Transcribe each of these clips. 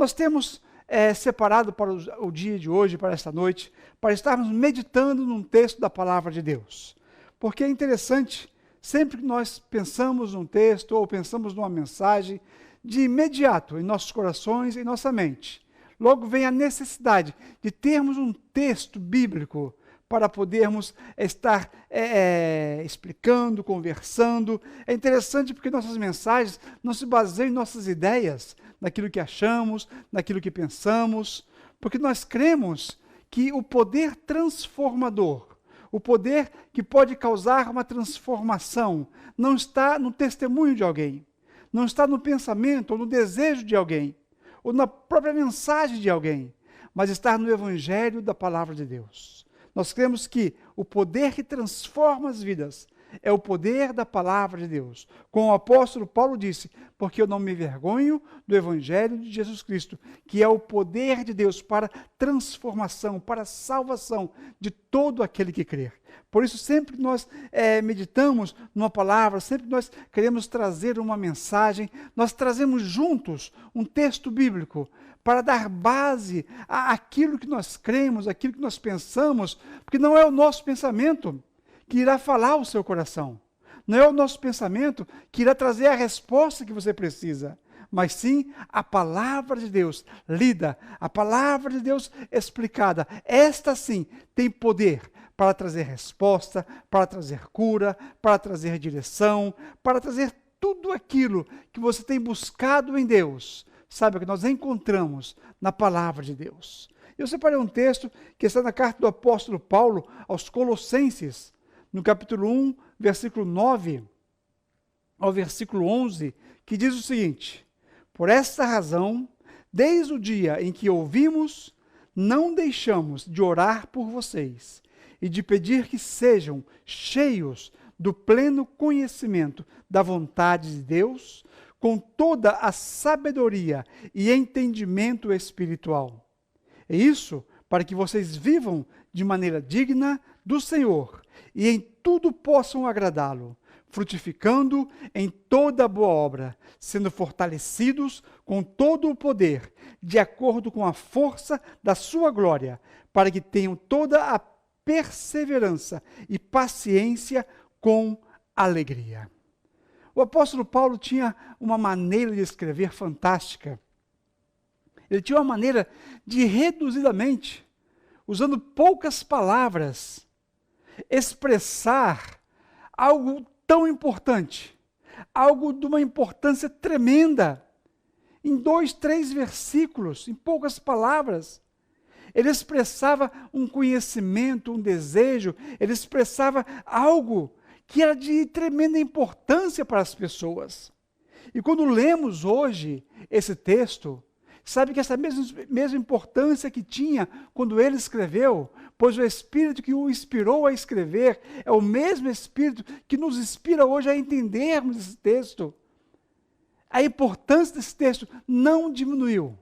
Nós temos separado para o dia de hoje, para esta noite, para estarmos meditando num texto da palavra de Deus. Porque é interessante, sempre que nós pensamos num texto ou pensamos numa mensagem, de imediato em nossos corações, em nossa mente, logo vem a necessidade de termos um texto bíblico para podermos estar explicando, conversando. É interessante porque nossas mensagens não se baseiam em nossas ideias, naquilo que achamos, naquilo que pensamos, porque nós cremos que o poder transformador, o poder que pode causar uma transformação, não está no testemunho de alguém, não está no pensamento ou no desejo de alguém, ou na própria mensagem de alguém, mas está no Evangelho da Palavra de Deus. Nós cremos que o poder que transforma as vidas é o poder da Palavra de Deus. Como o apóstolo Paulo disse, porque eu não me envergonho do Evangelho de Jesus Cristo, que é o poder de Deus para transformação, para salvação de todo aquele que crer. Por isso, sempre que nós meditamos numa palavra, sempre que nós queremos trazer uma mensagem, nós trazemos juntos um texto bíblico para dar base àquilo que nós cremos, àquilo que nós pensamos, porque não é o nosso pensamento que irá falar o seu coração. Não é o nosso pensamento que irá trazer a resposta que você precisa, mas sim a palavra de Deus lida, a palavra de Deus explicada. Esta sim tem poder para trazer resposta, para trazer cura, para trazer direção, para trazer tudo aquilo que você tem buscado em Deus. Sabe o que nós encontramos na palavra de Deus. Eu separei um texto que está na carta do apóstolo Paulo aos Colossenses, no capítulo 1, versículo 9 ao versículo 11, que diz o seguinte: por esta razão, desde o dia em que ouvimos, não deixamos de orar por vocês e de pedir que sejam cheios do pleno conhecimento da vontade de Deus, com toda a sabedoria e entendimento espiritual. É isso para que vocês vivam de maneira digna do Senhor e em tudo possam agradá-lo, frutificando em toda boa obra, sendo fortalecidos com todo o poder, de acordo com a força da sua glória, para que tenham toda a perseverança e paciência com alegria. O apóstolo Paulo tinha uma maneira de escrever fantástica. Ele tinha uma maneira de, reduzidamente, usando poucas palavras, expressar algo tão importante, algo de uma importância tremenda, em 2, 3 versículos, em poucas palavras. Ele expressava um conhecimento, um desejo, ele expressava algo que era de tremenda importância para as pessoas. E quando lemos hoje esse texto, sabe que essa mesma importância que tinha quando ele escreveu, pois o Espírito que o inspirou a escrever é o mesmo Espírito que nos inspira hoje a entendermos esse texto. A importância desse texto não diminuiu.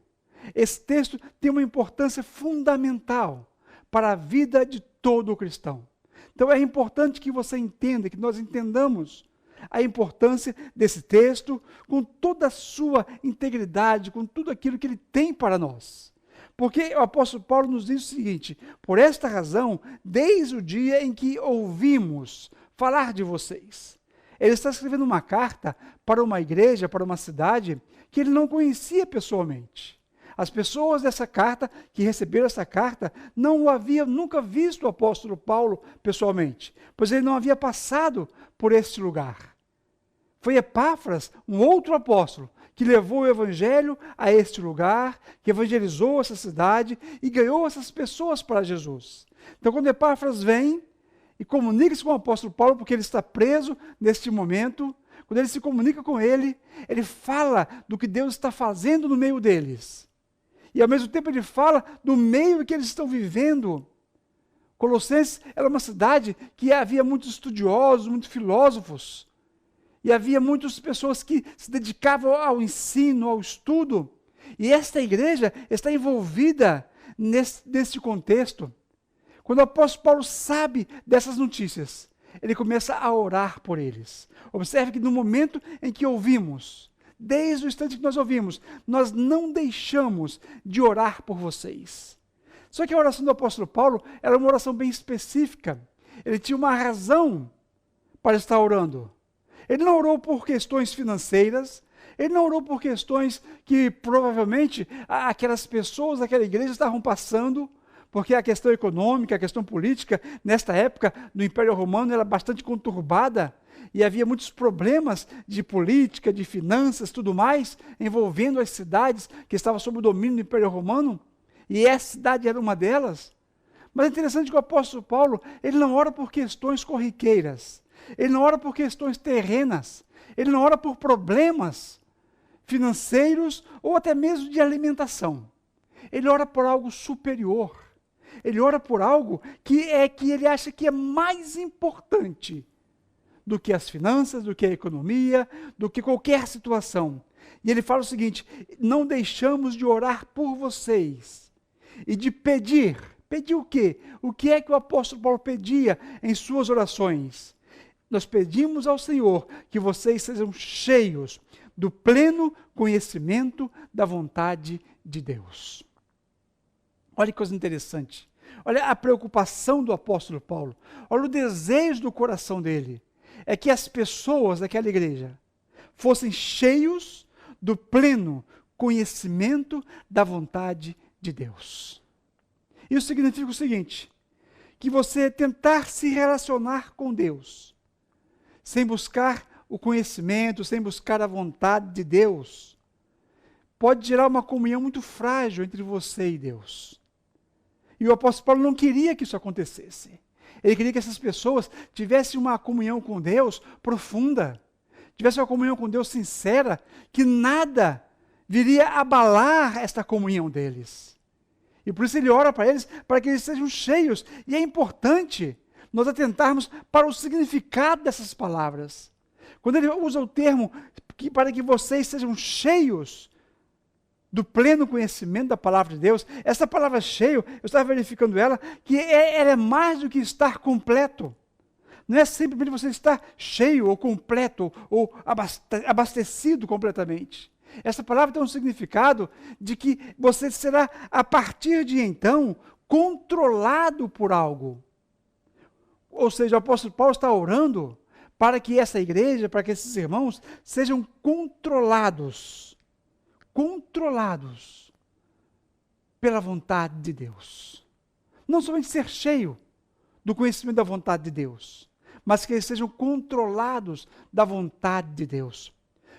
Esse texto tem uma importância fundamental para a vida de todo cristão. Então é importante que você entenda, que nós entendamos a importância desse texto com toda a sua integridade, com tudo aquilo que ele tem para nós. Porque o apóstolo Paulo nos diz o seguinte: por esta razão, desde o dia em que ouvimos falar de vocês. Ele está escrevendo uma carta para uma igreja, para uma cidade que ele não conhecia pessoalmente. As pessoas dessa carta, que receberam essa carta, não o haviam nunca visto o apóstolo Paulo pessoalmente, pois ele não havia passado por este lugar. Foi Epáfras, um outro apóstolo, que levou o evangelho a este lugar, que evangelizou essa cidade e ganhou essas pessoas para Jesus. Então, quando Epáfras vem e comunica-se com o apóstolo Paulo, porque ele está preso neste momento, quando ele se comunica com ele, ele fala do que Deus está fazendo no meio deles. E ao mesmo tempo ele fala do meio que eles estão vivendo. Colossenses era uma cidade que havia muitos estudiosos, muitos filósofos. E havia muitas pessoas que se dedicavam ao ensino, ao estudo. E esta igreja está envolvida nesse contexto. Quando o apóstolo Paulo sabe dessas notícias, ele começa a orar por eles. Observe que no momento em que ouvimos, desde o instante que nós ouvimos, nós não deixamos de orar por vocês. Só que a oração do apóstolo Paulo era uma oração bem específica. Ele tinha uma razão para estar orando. Ele não orou por questões financeiras, ele não orou por questões que provavelmente aquelas pessoas daquela igreja estavam passando, porque a questão econômica, a questão política, nesta época do Império Romano era bastante conturbada, e havia muitos problemas de política, de finanças, tudo mais, envolvendo as cidades que estavam sob o domínio do Império Romano, e essa cidade era uma delas. Mas é interessante que o apóstolo Paulo, ele não ora por questões corriqueiras, ele não ora por questões terrenas, ele não ora por problemas financeiros ou até mesmo de alimentação. Ele ora por algo superior. Ele ora por algo que ele acha que é mais importante do que as finanças, do que a economia, do que qualquer situação. E ele fala o seguinte: não deixamos de orar por vocês e de pedir. Pedir o quê? O que é que o apóstolo Paulo pedia em suas orações? Nós pedimos ao Senhor que vocês sejam cheios do pleno conhecimento da vontade de Deus. Olha que coisa interessante. Olha a preocupação do apóstolo Paulo. Olha o desejo do coração dele. É que as pessoas daquela igreja fossem cheios do pleno conhecimento da vontade de Deus. Isso significa o seguinte: que você tentar se relacionar com Deus, sem buscar o conhecimento, sem buscar a vontade de Deus, pode gerar uma comunhão muito frágil entre você e Deus. E o apóstolo Paulo não queria que isso acontecesse. Ele queria que essas pessoas tivessem uma comunhão com Deus profunda, tivessem uma comunhão com Deus sincera, que nada viria abalar esta comunhão deles. E por isso ele ora para eles, para que eles sejam cheios. E é importante nós atentarmos para o significado dessas palavras. Quando ele usa o termo para que vocês sejam cheios do pleno conhecimento da palavra de Deus, essa palavra cheio, eu estava verificando ela, que ela é mais do que estar completo. Não é simplesmente você estar cheio ou completo ou abastecido completamente. Essa palavra tem um significado de que você será, a partir de então, controlado por algo. Ou seja, o apóstolo Paulo está orando para que essa igreja, para que esses irmãos sejam controlados pela vontade de Deus. Não somente ser cheio do conhecimento da vontade de Deus, mas que eles sejam controlados da vontade de Deus.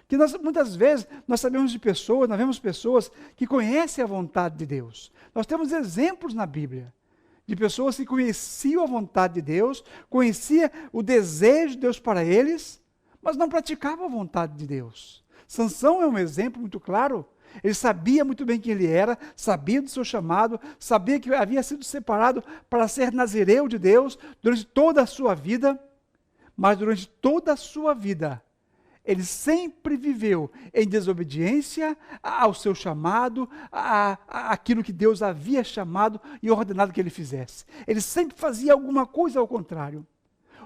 Que muitas vezes nós sabemos de pessoas, nós vemos pessoas que conhecem a vontade de Deus. Nós temos exemplos na Bíblia de pessoas que conheciam a vontade de Deus, conheciam o desejo de Deus para eles, mas não praticavam a vontade de Deus. Sansão é um exemplo muito claro. Ele sabia muito bem quem ele era, sabia do seu chamado, sabia que havia sido separado para ser nazireu de Deus durante toda a sua vida, mas durante toda a sua vida, ele sempre viveu em desobediência ao seu chamado, àquilo que Deus havia chamado e ordenado que ele fizesse. Ele sempre fazia alguma coisa ao contrário.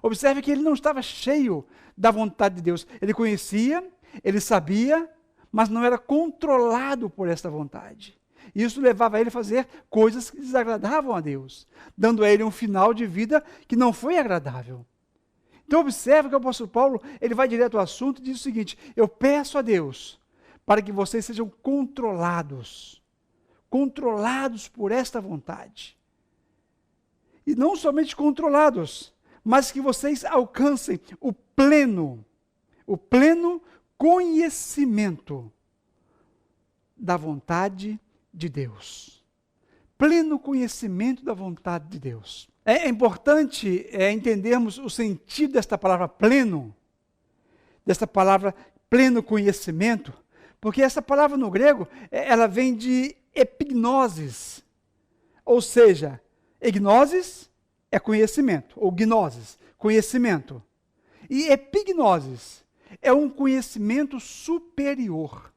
Observe que ele não estava cheio da vontade de Deus. Ele conhecia, ele sabia, mas não era controlado por esta vontade. Isso levava ele a fazer coisas que desagradavam a Deus, dando a ele um final de vida que não foi agradável. Então observe que o apóstolo Paulo, ele vai direto ao assunto e diz o seguinte: eu peço a Deus para que vocês sejam controlados por esta vontade. E não somente controlados, mas que vocês alcancem o pleno conhecimento da vontade de Deus. Pleno conhecimento da vontade de Deus. É importante entendermos o sentido desta palavra pleno, desta palavra pleno conhecimento, porque essa palavra no grego, ela vem de epignosis, ou seja, egnosis é conhecimento, ou gnosis, conhecimento. E epignosis é um conhecimento superior.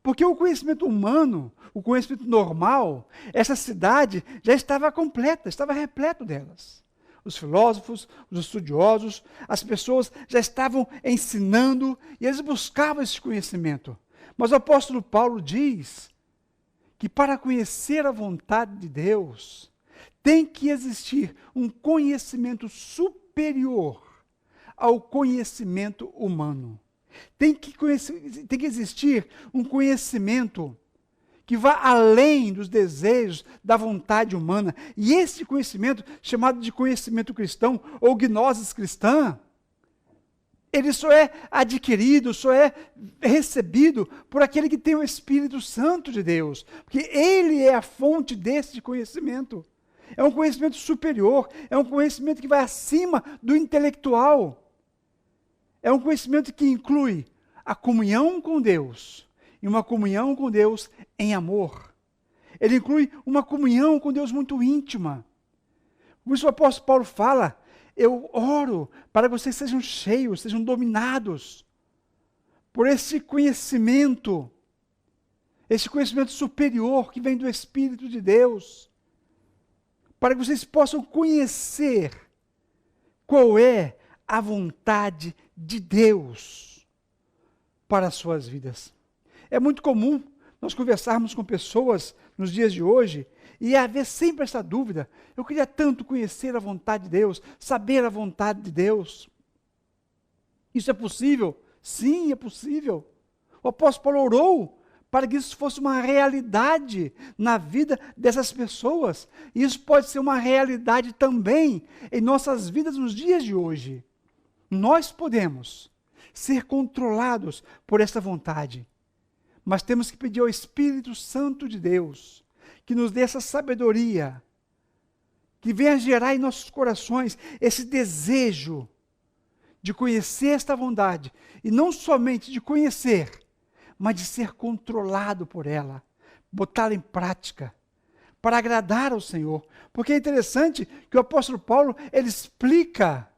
Porque o conhecimento humano, o conhecimento normal, essa cidade já estava completa, estava repleto delas. os filósofos, os estudiosos, as pessoas já estavam ensinando e eles buscavam esse conhecimento. Mas o apóstolo Paulo diz que para conhecer a vontade de Deus, tem que existir um conhecimento superior ao conhecimento humano. Tem que existir um conhecimento que vá além dos desejos da vontade humana. E esse conhecimento, chamado de conhecimento cristão ou gnosis cristã, ele só é adquirido, só é recebido por aquele que tem o Espírito Santo de Deus, porque ele é a fonte desse conhecimento. É um conhecimento superior, é um conhecimento que vai acima do intelectual. É um conhecimento que inclui a comunhão com Deus, e uma comunhão com Deus em amor. Ele inclui uma comunhão com Deus muito íntima. Por isso o apóstolo Paulo fala: eu oro para que vocês sejam cheios, sejam dominados por esse conhecimento superior que vem do Espírito de Deus, para que vocês possam conhecer qual é a vontade de Deus para as suas vidas. É muito comum nós conversarmos com pessoas nos dias de hoje e haver sempre essa dúvida: eu queria tanto conhecer a vontade de Deus, saber a vontade de Deus. Isso é possível? Sim, é possível. O apóstolo Paulo orou para que isso fosse uma realidade na vida dessas pessoas. E isso pode ser uma realidade também em nossas vidas nos dias de hoje. Nós podemos ser controlados por essa vontade, mas temos que pedir ao Espírito Santo de Deus que nos dê essa sabedoria, que venha gerar em nossos corações esse desejo de conhecer esta vontade, e não somente de conhecer, mas de ser controlado por ela, botá-la em prática, para agradar ao Senhor. Porque é interessante que o apóstolo Paulo, ele explica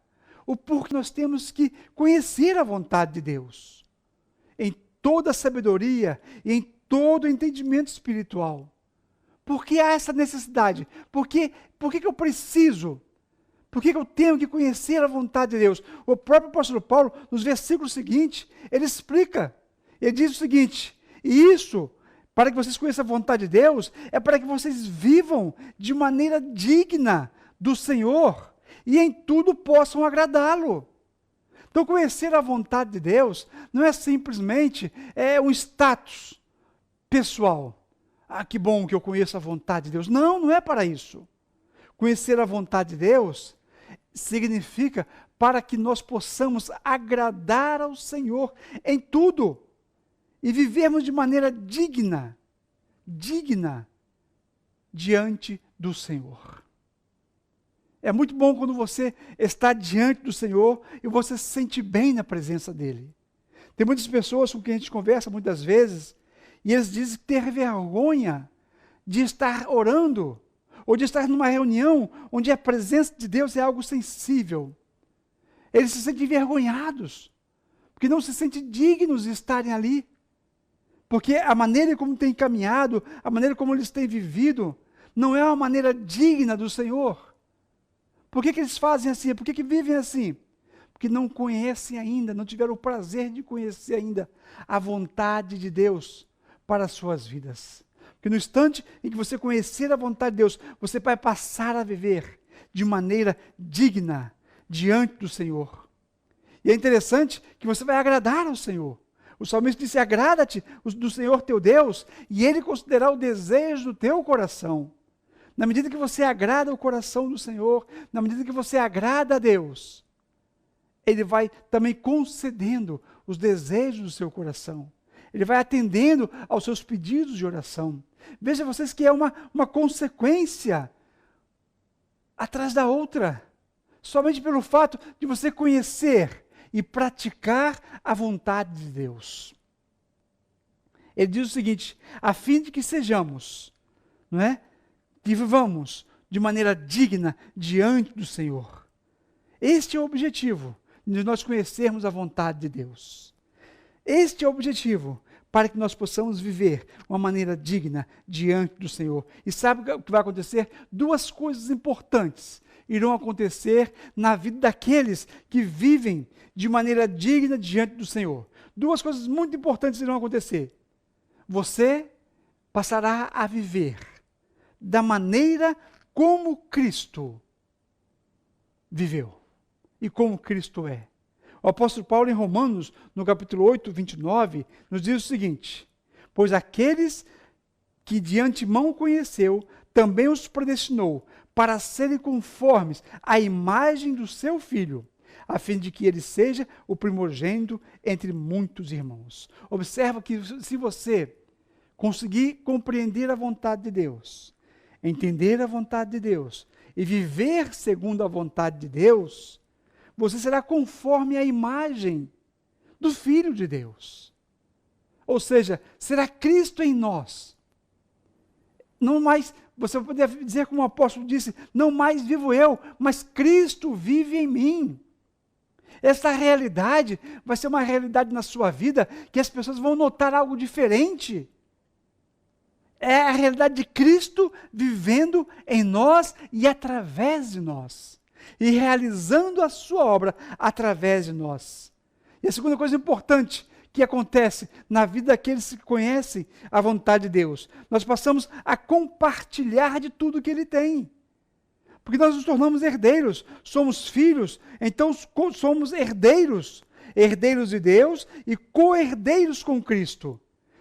o porquê nós temos que conhecer a vontade de Deus, em toda a sabedoria e em todo o entendimento espiritual. Por que há essa necessidade? Por que eu preciso? Por que eu tenho que conhecer a vontade de Deus? O próprio apóstolo Paulo, nos versículos seguintes, ele explica. Ele diz o seguinte: e isso, para que vocês conheçam a vontade de Deus, é para que vocês vivam de maneira digna do Senhor e em tudo possam agradá-lo. Então, conhecer a vontade de Deus não é simplesmente um status pessoal. Ah, que bom que eu conheço a vontade de Deus. Não, não é para isso. Conhecer a vontade de Deus significa para que nós possamos agradar ao Senhor em tudo e vivermos de maneira digna diante do Senhor. É muito bom quando você está diante do Senhor e você se sente bem na presença dEle. Tem muitas pessoas com quem a gente conversa muitas vezes e eles dizem que ter vergonha de estar orando ou de estar numa reunião onde a presença de Deus é algo sensível. Eles se sentem envergonhados, porque não se sentem dignos de estarem ali. Porque a maneira como têm caminhado, a maneira como eles têm vivido, não é uma maneira digna do Senhor. Por que eles fazem assim? Por que vivem assim? Porque não conhecem ainda, não tiveram o prazer de conhecer ainda a vontade de Deus para as suas vidas. Porque no instante em que você conhecer a vontade de Deus, você vai passar a viver de maneira digna diante do Senhor. E é interessante que você vai agradar ao Senhor. O salmista disse: agrada-te do Senhor teu Deus, e Ele considerará o desejo do teu coração. Na medida que você agrada o coração do Senhor, na medida que você agrada a Deus, Ele vai também concedendo os desejos do seu coração. Ele vai atendendo aos seus pedidos de oração. Veja vocês que é uma consequência atrás da outra. Somente pelo fato de você conhecer e praticar a vontade de Deus. Ele diz o seguinte: a fim de que sejamos, não é? Que vivamos de maneira digna diante do Senhor. Este é o objetivo de nós conhecermos a vontade de Deus. Este é o objetivo para que nós possamos viver uma maneira digna diante do Senhor. E sabe o que vai acontecer? Duas coisas importantes irão acontecer na vida daqueles que vivem de maneira digna diante do Senhor. Duas coisas muito importantes irão acontecer. Você passará a viver da maneira como Cristo viveu e como Cristo é. O apóstolo Paulo, em Romanos, no capítulo 8, 29, nos diz o seguinte: pois aqueles que de antemão conheceu, também os predestinou para serem conformes à imagem do seu Filho, a fim de que ele seja o primogênito entre muitos irmãos. Observa que se você conseguir compreender a vontade de Deus, entender a vontade de Deus e viver segundo a vontade de Deus, você será conforme a imagem do Filho de Deus. Ou seja, será Cristo em nós. Não mais, você vai poder dizer como o apóstolo disse, não mais vivo eu, mas Cristo vive em mim. Essa realidade vai ser uma realidade na sua vida que as pessoas vão notar algo diferente. É a realidade de Cristo vivendo em nós e através de nós. E realizando a sua obra através de nós. E a segunda coisa importante que acontece na vida daqueles que conhecem a vontade de Deus, nós passamos a compartilhar de tudo que Ele tem. Porque nós nos tornamos herdeiros, somos filhos, então somos herdeiros. Herdeiros de Deus e co-herdeiros com Cristo.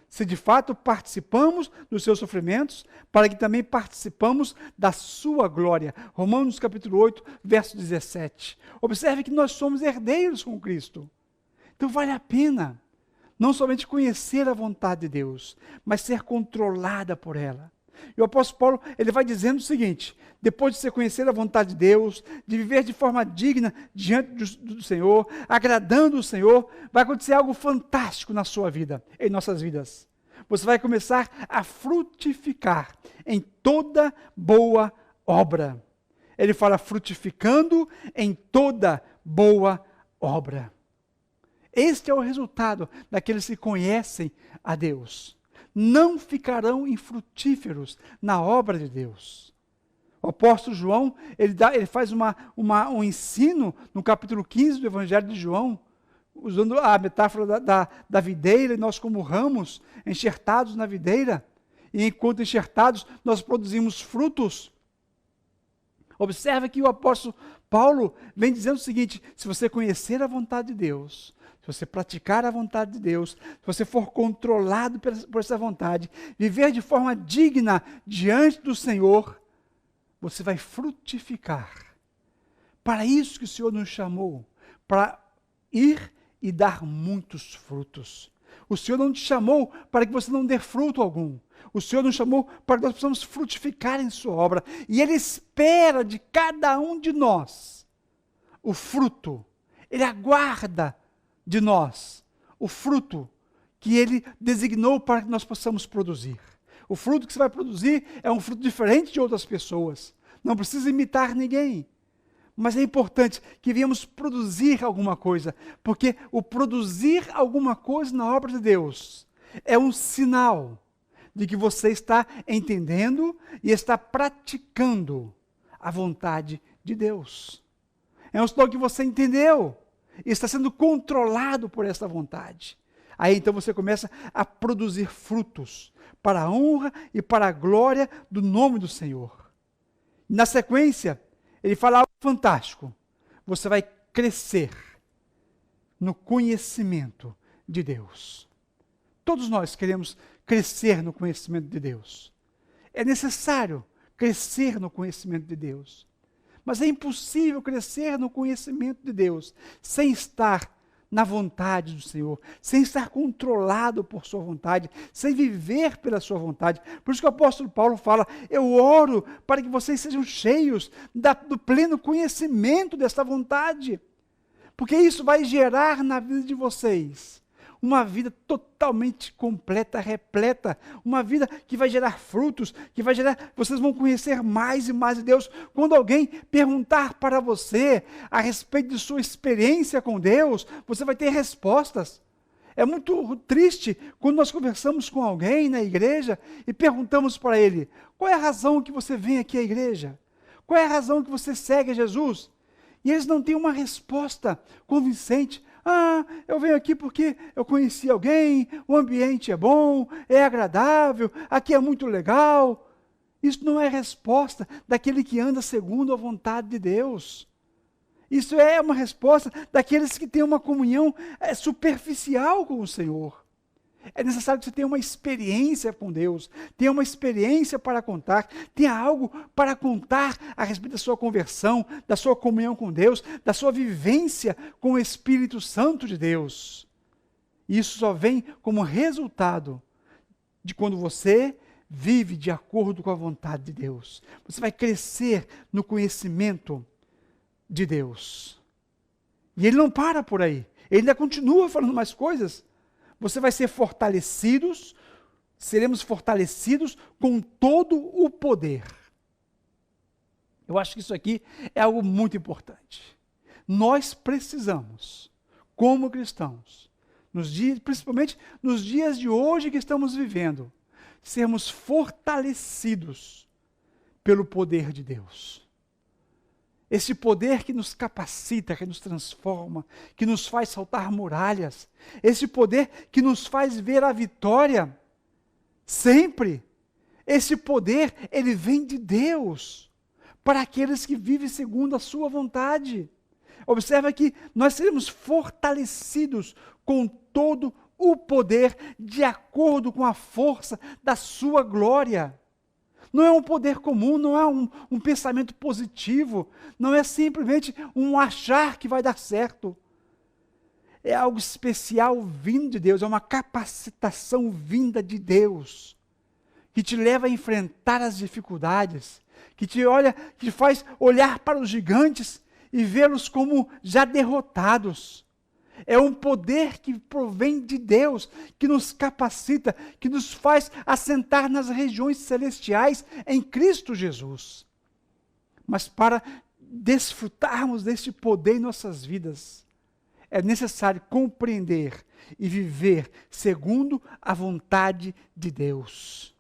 Se de fato participamos dos seus sofrimentos, para que também participamos da sua glória. Romanos capítulo 8, verso 17. Observe que nós somos herdeiros com Cristo. Então vale a pena não somente conhecer a vontade de Deus, mas ser controlada por ela. E o apóstolo Paulo, ele vai dizendo o seguinte: depois de você conhecer a vontade de Deus, de viver de forma digna diante do Senhor, agradando o Senhor, vai acontecer algo fantástico na sua vida, em nossas vidas. Você vai começar a frutificar em toda boa obra. Ele fala frutificando em toda boa obra. Este é o resultado daqueles que conhecem a Deus. Não ficarão infrutíferos na obra de Deus. O apóstolo João, ele faz um ensino no capítulo 15 do Evangelho de João, usando a metáfora da videira, e nós como ramos enxertados na videira, e enquanto enxertados nós produzimos frutos. Observe que o apóstolo Paulo vem dizendo o seguinte: se você conhecer a vontade de Deus, se você praticar a vontade de Deus, se você for controlado por essa vontade, viver de forma digna diante do Senhor, você vai frutificar. Para isso que o Senhor nos chamou, para ir e dar muitos frutos. O Senhor não te chamou para que você não dê fruto algum. O Senhor nos chamou para que nós possamos frutificar em sua obra. E Ele espera de cada um de nós o fruto. Ele aguarda de nós o fruto que Ele designou para que nós possamos produzir. O fruto que você vai produzir é um fruto diferente de outras pessoas. Não precisa imitar ninguém. Mas é importante que venhamos produzir alguma coisa, porque o produzir alguma coisa na obra de Deus é um sinal de que você está entendendo e está praticando a vontade de Deus. É um sinal que você entendeu e está sendo controlado por essa vontade. Aí então você começa a produzir frutos para a honra e para a glória do nome do Senhor. Na sequência, ele fala algo fantástico. Você vai crescer no conhecimento de Deus. Todos nós queremos crescer no conhecimento de Deus. É necessário crescer no conhecimento de Deus. Mas é impossível crescer no conhecimento de Deus sem estar na vontade do Senhor, sem estar controlado por sua vontade, sem viver pela sua vontade. Por isso que o apóstolo Paulo fala: eu oro para que vocês sejam cheios do pleno conhecimento desta vontade, porque isso vai gerar na vida de vocês uma vida totalmente completa, repleta, uma vida que vai gerar frutos, que vai gerar, vocês vão conhecer mais e mais de Deus. Quando alguém perguntar para você a respeito de sua experiência com Deus, você vai ter respostas. É muito triste quando nós conversamos com alguém na igreja e perguntamos para ele: qual é a razão que você vem aqui à igreja? Qual é a razão que você segue a Jesus? E eles não têm uma resposta convincente. Ah, eu venho aqui porque eu conheci alguém, o ambiente é bom, é agradável, aqui é muito legal. Isso não é resposta daquele que anda segundo a vontade de Deus. Isso é uma resposta daqueles que têm uma comunhão superficial com o Senhor. É necessário que você tenha uma experiência com Deus, tenha uma experiência para contar, tenha algo para contar a respeito da sua conversão, da sua comunhão com Deus, da sua vivência com o Espírito Santo de Deus. E isso só vem como resultado de quando você vive de acordo com a vontade de Deus. Você vai crescer no conhecimento de Deus. E Ele não para por aí, Ele ainda continua falando mais coisas. Você vai ser fortalecidos, seremos fortalecidos com todo o poder. Eu acho que isso aqui é algo muito importante. Nós precisamos, como cristãos, principalmente nos dias de hoje que estamos vivendo, sermos fortalecidos pelo poder de Deus. Esse poder que nos capacita, que nos transforma, que nos faz saltar muralhas. Esse poder que nos faz ver a vitória sempre. Esse poder, ele vem de Deus para aqueles que vivem segundo a sua vontade. Observa que nós seremos fortalecidos com todo o poder de acordo com a força da sua glória. Não é um poder comum, não é um pensamento positivo, não é simplesmente um achar que vai dar certo. É algo especial vindo de Deus, é uma capacitação vinda de Deus, que te leva a enfrentar as dificuldades, que te faz olhar para os gigantes e vê-los como já derrotados. É um poder que provém de Deus, que nos capacita, que nos faz assentar nas regiões celestiais em Cristo Jesus. Mas para desfrutarmos deste poder em nossas vidas, é necessário compreender e viver segundo a vontade de Deus.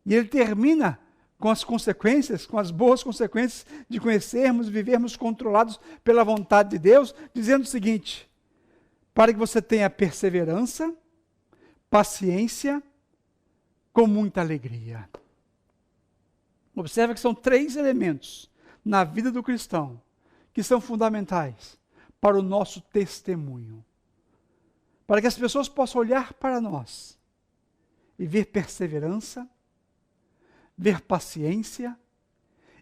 E ele termina com as consequências, com as boas consequências de conhecermos e vivermos controlados pela vontade de Deus, dizendo o seguinte: para que você tenha perseverança, paciência, com muita alegria. Observa que são 3 elementos na vida do cristão que são fundamentais para o nosso testemunho. Para que as pessoas possam olhar para nós e ver perseverança, ver paciência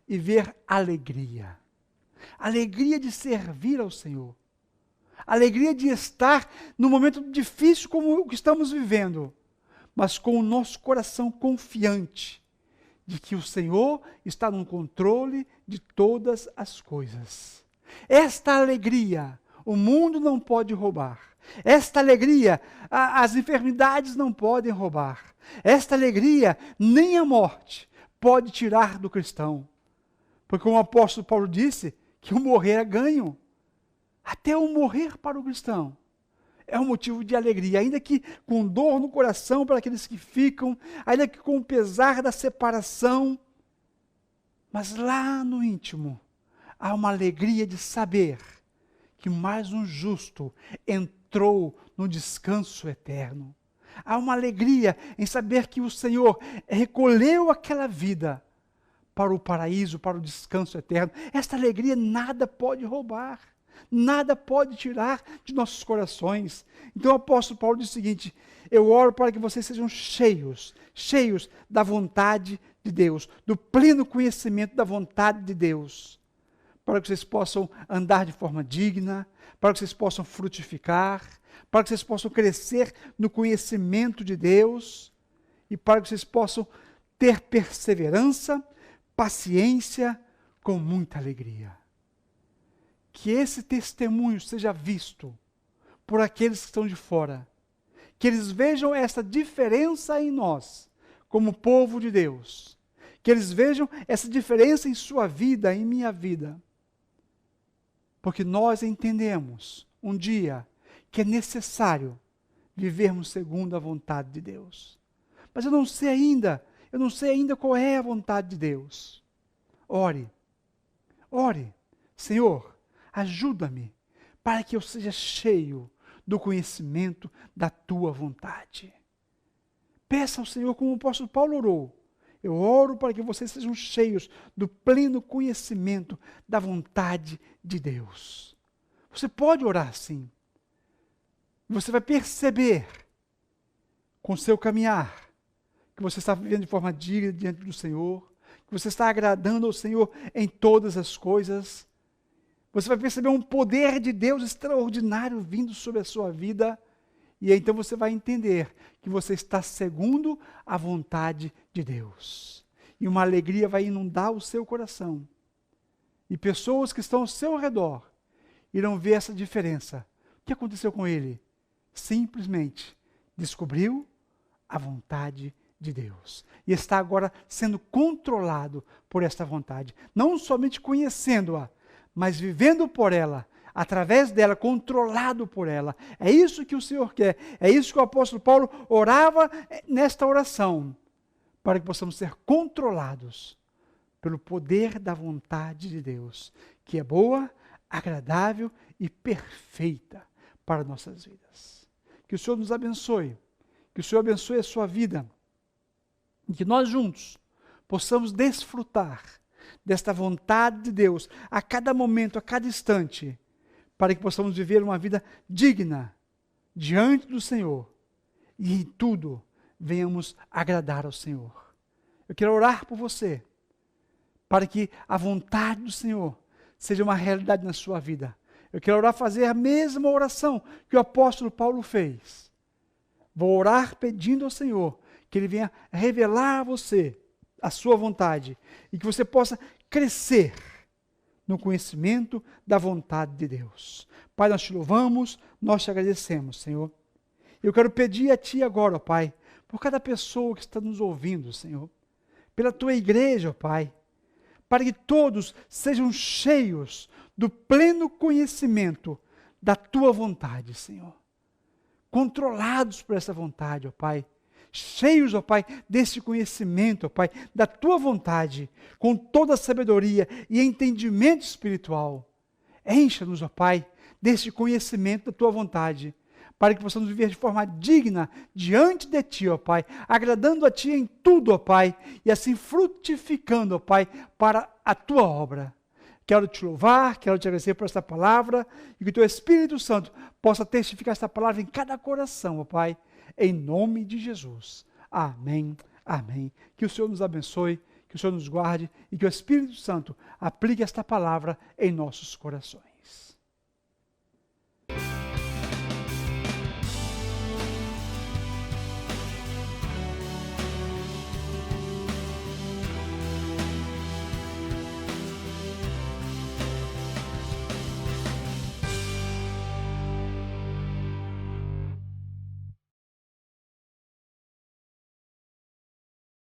e ver alegria. Alegria de servir ao Senhor. Alegria de estar num momento difícil como o que estamos vivendo, mas com o nosso coração confiante de que o Senhor está no controle de todas as coisas. Esta alegria o mundo não pode roubar. Esta alegria as enfermidades não podem roubar. Esta alegria nem a morte pode tirar do cristão. Porque como o apóstolo Paulo disse, que o morrer é ganho. Até o morrer para o cristão é um motivo de alegria, ainda que com dor no coração para aqueles que ficam, ainda que com o pesar da separação, mas lá no íntimo há uma alegria de saber que mais um justo entrou no descanso eterno. Há uma alegria em saber que o Senhor recolheu aquela vida para o paraíso, para o descanso eterno. Esta alegria nada pode roubar. Nada pode tirar de nossos corações. Então o apóstolo Paulo diz o seguinte: eu oro para que vocês sejam cheios da vontade de Deus, do pleno conhecimento da vontade de Deus, para que vocês possam andar de forma digna, para que vocês possam frutificar, para que vocês possam crescer no conhecimento de Deus e para que vocês possam ter perseverança, paciência com muita alegria. Que esse testemunho seja visto por aqueles que estão de fora, que eles vejam essa diferença em nós, como povo de Deus, que eles vejam essa diferença em sua vida, em minha vida, porque nós entendemos um dia que é necessário vivermos segundo a vontade de Deus. Mas eu não sei ainda qual é a vontade de Deus. Ore, Ore, Senhor, ajuda-me para que eu seja cheio do conhecimento da tua vontade. Peça ao Senhor como o apóstolo Paulo orou. Eu oro para que vocês sejam cheios do pleno conhecimento da vontade de Deus. Você pode orar assim. Você vai perceber com o seu caminhar que você está vivendo de forma digna diante do Senhor, que você está agradando ao Senhor em todas as coisas. Você vai perceber um poder de Deus extraordinário vindo sobre a sua vida. E então você vai entender que você está segundo a vontade de Deus. E uma alegria vai inundar o seu coração. E pessoas que estão ao seu redor irão ver essa diferença. O que aconteceu com ele? Simplesmente descobriu a vontade de Deus. E está agora sendo controlado por esta vontade. Não somente conhecendo-a, mas vivendo por ela, através dela, controlado por ela. É isso que o Senhor quer. É isso que o apóstolo Paulo orava nesta oração, para que possamos ser controlados pelo poder da vontade de Deus, que é boa, agradável e perfeita para nossas vidas. Que o Senhor nos abençoe, que o Senhor abençoe a sua vida, e que nós juntos possamos desfrutar desta vontade de Deus a cada momento, a cada instante, para que possamos viver uma vida digna diante do Senhor e em tudo venhamos agradar ao Senhor. Eu quero orar por você, para que a vontade do Senhor seja uma realidade na sua vida. Eu quero orar, fazer a mesma oração que o apóstolo Paulo fez. Vou orar pedindo ao Senhor que Ele venha revelar a você a sua vontade e que você possa crescer no conhecimento da vontade de Deus. Pai, nós te louvamos, nós te agradecemos, Senhor. Eu quero pedir a Ti agora, ó Pai, por cada pessoa que está nos ouvindo, Senhor, pela Tua igreja, ó Pai, para que todos sejam cheios do pleno conhecimento da Tua vontade, Senhor. Controlados por essa vontade, ó Pai. Cheios, ó Pai, desse conhecimento, ó Pai, da Tua vontade, com toda a sabedoria e entendimento espiritual. Encha-nos, ó Pai, desse conhecimento da Tua vontade, para que possamos viver de forma digna diante de Ti, ó Pai, agradando a Ti em tudo, ó Pai, e assim frutificando, ó Pai, para a Tua obra. Quero Te louvar, quero Te agradecer por esta palavra, e que o Teu Espírito Santo possa testificar esta palavra em cada coração, ó Pai, em nome de Jesus. Amém, amém. Que o Senhor nos abençoe, que o Senhor nos guarde, e que o Espírito Santo aplique esta palavra em nossos corações.